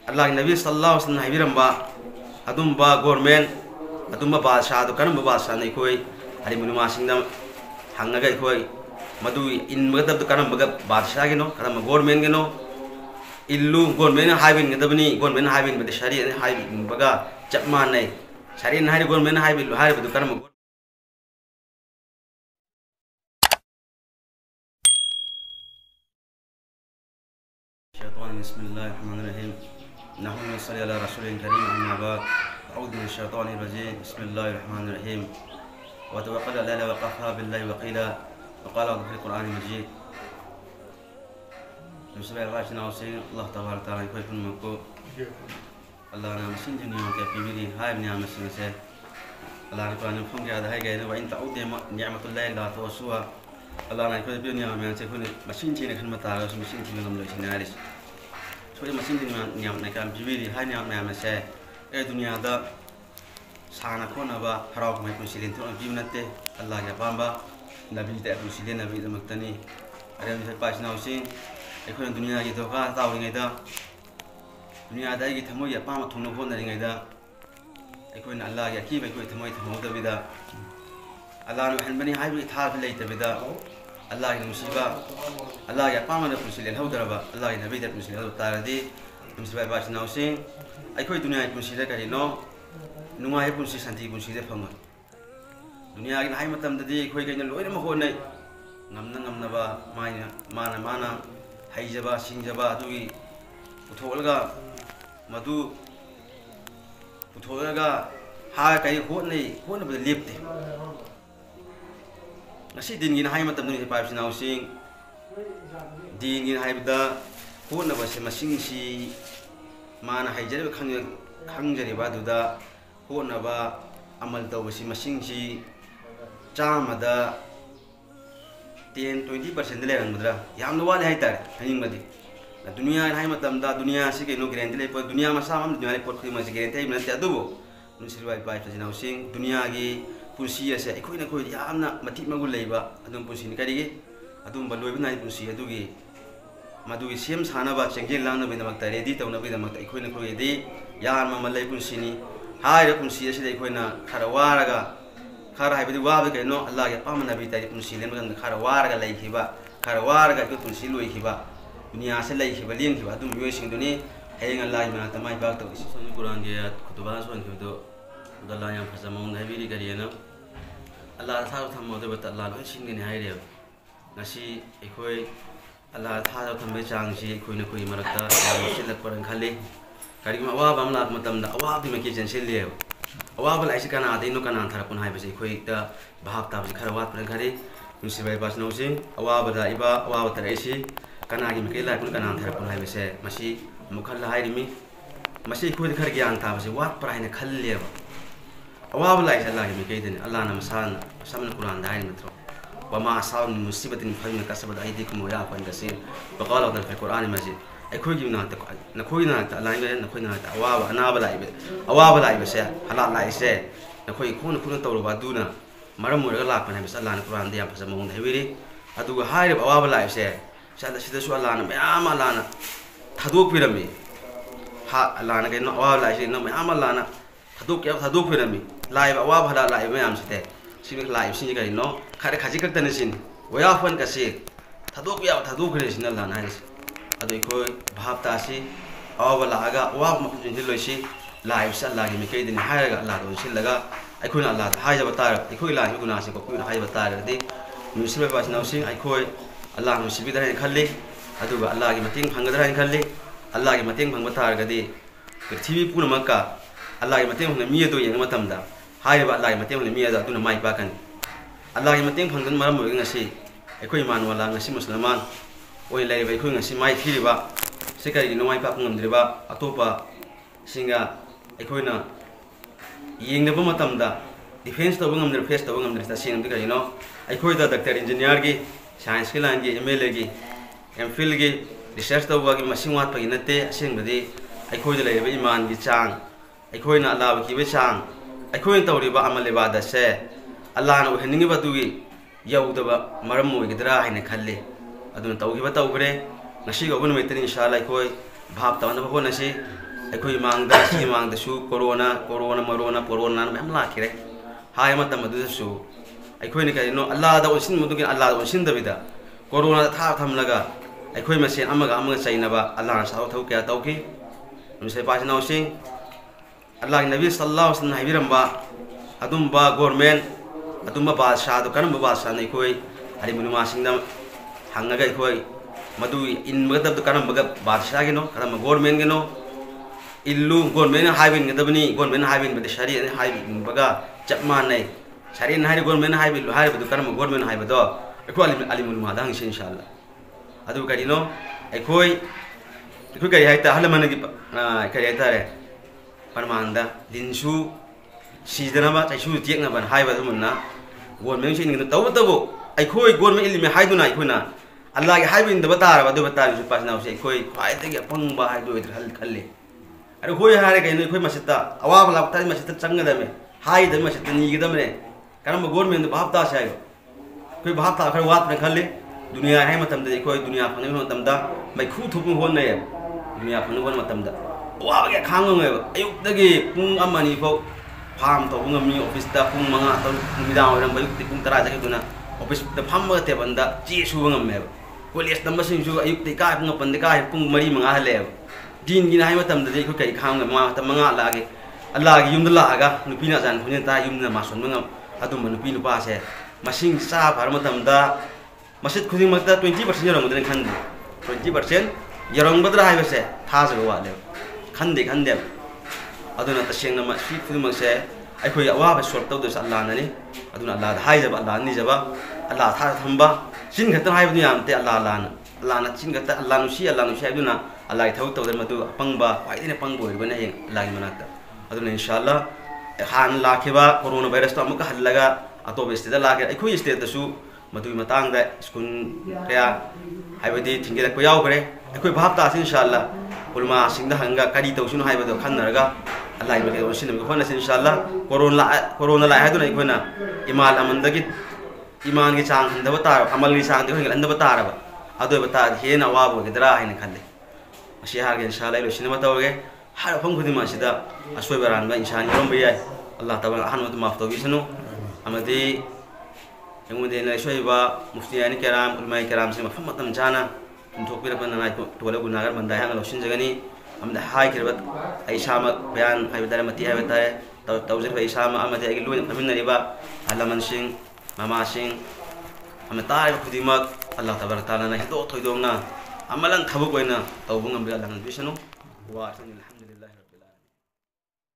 अल्लाह नबी सल्लल्लाहु अलैहि वसल्लम हाइबिरंबा अदुंबा गवर्नमेंट अदुंबा बादशाह दो करम बादशाह नै कोई हरि मुनुमा सिंगदा हंगगा कोई मधु इन मगदब करम बादशाह गिनो करम गवर्नमेंट गिनो इल्लू गवर्नमेंट हाइबिन गदबनी गवर्नमेंट हाइबिन बदे शरी हाइबिन बगा चप मानै शरी हाइ गवर्नमेंट हाइबिन हाइबदु करम बिस्मिल्लाहिर्रहमानिर्रहीम नहनु नसल्ली अला रसूलिल करीम अम्मा बाद अऊज़ु मिनश शैतानिर रजीम बिस्मिल्लाहिर्रहमानिर्रहीम व तवक्कल अला व कफ़ा बिल्लाहि वकीला व क़ाला फ़िल क़ुरआनिल मजीद अल्लाह तबारक तआला कोई पुनमको अल्लाह ने मसिन दुनिया के पीबिरी हाय नियाम मसिन से अल्लाह ने कुरान में फंगे आधा है गए व इन तऊदे निअमतुल्लाहि ला तुसूहा अल्लाह ने कोई दुनिया में से कोई मसिन चीने खन मता मसिन चीने गम लोई सिनारिस सोई मसिन नियम ने काम पीबिरी हाय नियम में से ए दुनिया दा साना खोनबा हराव में पुसिलिन तो पीब नते अल्लाह के पांबा नबी ते पुसिलिन नबी दमक्तनी अरे हम पासना उसिन अखोन दुनिया की धोखा ताउरिङैदा दुनिया दागी थमोय अपाम थुनो होनरिङैदा अखोन अल्लाह की अकीब अखोय थमोय थमोदबिदा अल्लाह ने हनबनी हाइबि थाब लेतबिदा अल्लाह की मुसीबा अल्लाह की अपाम ने पुसिले हौदरबा अल्लाह की नबी ते पुसिले हौ तारदी मुसीबा बासना उसिन अखोय दुनिया की पुसिले करिनो नुंगाय पुसि शांति पुसिले फंगो दुनिया की हाइ मतमददी अखोय कैन लोइम होनै ngamna ngamna ba mana mana haijaba singjaba adugi utholga madu utholga ha kai hotnei hotna ba lepte ngasi din gin hai matam ni pa sinau sing din gin hai bda hotna ba se masing si mana haijare khangjari ba duda hotna ba amal taw si masing si chamada 10-20% लेरंगद्रा यामन वाले हाइतार हनिंगमदि दुनिया high मतमदा दुनिया से केनो ग्यारेंटी ले दुनिया मसा हम दुनिया ले पोट खिमा से ग्यारेंटी मनते अदुबो नुसिरवाई पाइ फजिनाउ सिंग दुनिया की पुंसी असे एखोइना खोइ यामना मति मगु लेबा अदुम पुंसी नि करिगे अदुम बलोइब नाइ पुंसी अदुगी मदुगी सेम सानाबा चेंगेल लांना बिनमक्ता रेडी तौना बिनमक्ता एखोइना खोइ दि यार ममल ले पुंसी नि हाइरा पुंसी असे एखोइना खरा वारगा खरा हाइबदि वाबे कैनो अल्लाह के पाम नबी ताइ पुंसी लेन मगन खरा वारगा लैखिबा खरा वारगा के पुंसी लोइखिबा दुनिया से लैखिबा लेंखिबा अदुम योइसिंग दुनि हेंग अल्लाह मा तमाइ बाग तो सोनि कुरान के खुतबा सोन खिबदो अल्लाह या फजमौ नबीरी करियना अल्लाह था थमो दे बत अल्लाह लोइ सिंगनि हाइरे नसी एखोइ अल्लाह था थमबे चांगसी एखोइना खोइ मरकता सिलक परन खाले करिमा अवाब अमला मतमदा अवाब दिमके जेनसिलिए अवाब लाइसे कना आदिनो कना थरपुन हाइबसे खोइ त भाग ताबसे खरा वात परन खरे मुसिबाइ बासनौसिं अवाब दाइबा अवाब तरेसि कना की मके लाइपुन कना थरपुन हाइबसे मसी मुखल हाइरिमि मसी खोइ खर ज्ञान ताबसे वात प्राइने खल्लेबा अवाब लाइसे अल्लाह की मके देने अल्लाह न मसान समन कुरान दाइन मत्रो वमा असाब मुसीबतिन फइन कसबत अयदिकुम व याफन कसीर वक़ाल अल्लाह फी कुरान मजीद अखोइ की ना नखोइ ना अल्लाह ने नखोइ ना अवाब अनाब लाइबे से हलाल लाइसे नखोइ खोन खोन तौरबा दुना मरम मोरगा लापन है अल्लाह ने कुरान दे फज मौन हेबिरि अदुगा हाइब अवाब लाइसे सादा सिदसु अल्लाह ने मयाम अल्लाह ने थादोक पिरमी हा अल्लाह ने केनो अवाब लाइसे न मयाम अल्लाह ने थादोक पिरमी लाइब अवाब हला लाइब मयाम सिते सिनि लाइब सिनि करिनो खरे खाजि कक्तने सिन वयाफन कसीर थादोक रे सिन अल्लाह ने अदुई खोइ भाव तासी अवाब लागा अवाब मखुजिन लोइसी लाइब से अल्लाह की मिकै दिन हायगा अल्लाह दो सिलगा अखोइ अल्लाह हायजब तार अखोइ लाइब गुनासे को कोइ हायब तार दे मुसिबे बासनौसिं अखोइ अल्लाह मुसिबिदा है खल्ले अदुगा अल्लाह की मतिंग फंगदरा है खल्ले अल्लाह की मतिंग फंग तार गदे पृथ्वी पूर्ण मक्का अल्लाह की मतिंग फंग मिय दो यंग मतमदा हायब अल्लाह की मतिंग फंग मिय दा तुना माइ पाकन अल्लाह की मतिंग फंगन मरम होइग ngasi अखोइ मानवाला ngasi मुसलमान ओइ लाइब अखोइ ngasi माइ थिरिबा सेकारि नोमाइ पाक ngमद्रिबा अतोपा सिंगा अखोइना येंगनबा मतमदा डिफेंस तब ngमद्रि फेस तब ngमद्रि ता सिंगदि करिनो अखोइदा डॉक्टर इंजीनियर की साइंस की लाइन की एमएलए की एमफिल की रिसर्च तब की मसिंग वात पगी नते असेंगबदि अखोइदा लेबा ईमान की चांग अखोइना अल्लाह की बे चांग अखोइन तौरिबा अमलेबादा से अल्लाह न उहनिंगबा दुगी यौदबा मरम मोइगदरा हाइने खल्ले अदुन तौगिबा तौग्रे ngasi go bun metin inshallah koi bhab tawana ho nasi अखोई मांगदा सी मांगदसु कोरोना मरोना मैम लाखिरे हाय मतम अदुदसु अखोई कहींनो अल्लाह ओसिन मदुगे अल्लाह ओसिन दबिदा कोरोना था थमलगा अखोई मसेन अमगा अमगा चैनबा अल्लाह साउ थौ क्या तौकी नुसे पासनाउसिं अल्लाह के नबी सल्लल्लाहु अलैहि वसल्लम हाइबिरंबा अदुंबा गवर्नमेंट अदुंबा बादशाह दो करम बादशाह नै खोई अरि मुनुमासिंग हंगगा अखोई मदु इनमगदब करम बादशाह गिनो करम गवर्नमेंट गिनो इल्लू गवर्नमेंट हाइबिन गदबनी गवर्नमेंट हाइबिन बदे शरीय हाइबिन बगा चप मानै शरीय हाइ गवर्नमेंट हाइबिन हाइबदु करम गवर्नमेंट हाइबदो अखो अली मुनुमा दांग इंशाअल्लाह अदु करिनो अखोई कई हाइता हलमन की कई हाइतारे परमानदा लिंसु सीदनबा चाइसु तेकनबन हाइबदु मुन्ना गवर्नमेंट सिन तब तब अखोई गवर्नमेंट इलिमे हाइदुना अखोना अल्लाह के हाइबिन दब तारबा दु बतारि पासनाउ से अखोई ख्वाइदगी अपंगबा हाइदु खल्ले अरे होय हारे कहीं अखोई मसिता अवाब लापता मसिता चंगदमे हाइदमे मसिता नीगदमे करम गवर्नमेंट भापता से अखोई भापता खर वात खल्ले दुनिया है मतमदा अखोई दुनिया फंगे मतमदा मैखु थुपु होने दुनिया फंगे होने मतमदा वागे खांगंगे अयुक्तगी पुंग अमनी फो फार्म तो पुंगमी ऑफिस ता पुंग मंगा तो मिदां ओरम बयुक्ति पुंग 10 जगे दुना ऑफिस ता फम्म टेबंदा ची सुबंगमे कॉलेज तंबसिंसु अयुक्ति का पुंग पंदे का पुंग 4 5 हले दिन की नाई मतमदे अखोई कई खांग मंगा लागे अल्लाह की युमद लागा नुपीना जान खुने ता युमना मासन मंगा अदुम नुपी नुपा से मसिंग सा फार मतमदा मसिद खुदिंग मक्ता 20% यरंगदन खंदे 20% यरंगबद्रा हाइबसे थाजग वाले खंदे अदुना तसेंगना मसि खुदिंगसे अखोई अवाब सॉल्व तौदस अल्लाह ननी अदुना अल्लाह हाइजब अल्लाह निजबा अल्लाह था थंबा सिन खतन हाइबनि यामते अल्लाह ना सिन खत अल्लाह नुसी हाइबुना अल्लाह थौ तौदर मदु पंगबा वाइदिने पंगबो इबने हें अल्लाह मनाता अदुना इंशाअल्लाह हान लाखिबा कोरोना वायरस तो अमुक हल्लगा अतोब स्टेट लागे अखोई स्टेट दसु मदु मतंग दा स्कूल कया हाइबदि थिंगेला को यावगरे अखोई भाबता इंशाअल्लाह पुलमा सिंग दा हंगा करी तौसुन हाइबदो खन्नरगा अल्लाह इबके ओसिन होना इंशाअल्लाह कोरोना ला हादुना इखोना इमाल अमंदगी ईमान की चांग हंदब तार अमल की चांग देखो हंदब तारबा अदो बता हेन अवाब होगदरा हाइन खल्ले अशी हारगे इंशाअल्लाह लोसिन मतौगे हर फंग खुदि मासिदा असोय बरानबा इंसान यरम बयाय अल्लाह तबारा अहनमत माफ तौबिसनु अमदि यमुदे न सोयबा मुफ्तियानी केराम उलमाई केराम से मफम मतम जाना तुमथोकपिर पननाय तोला गुनागर मंदाय हांग लोसिन जगनी अमदा हाय किरबत ऐसाम बयान हाइबदारे मति हाइबतारे तौजर ऐसाम अमदे अगि लोइन फमिनरिबा अल्लामन सिंह मामा सिंह हम तार खुदिमक अल्लाह तबारक ताला ना हिदो थोइदोंना अमलन थबुक ओइना तौबुंगम बे अल्लाह बिसनु वा अल्हम्दुलिल्लाहि रब्बिल आलमीन।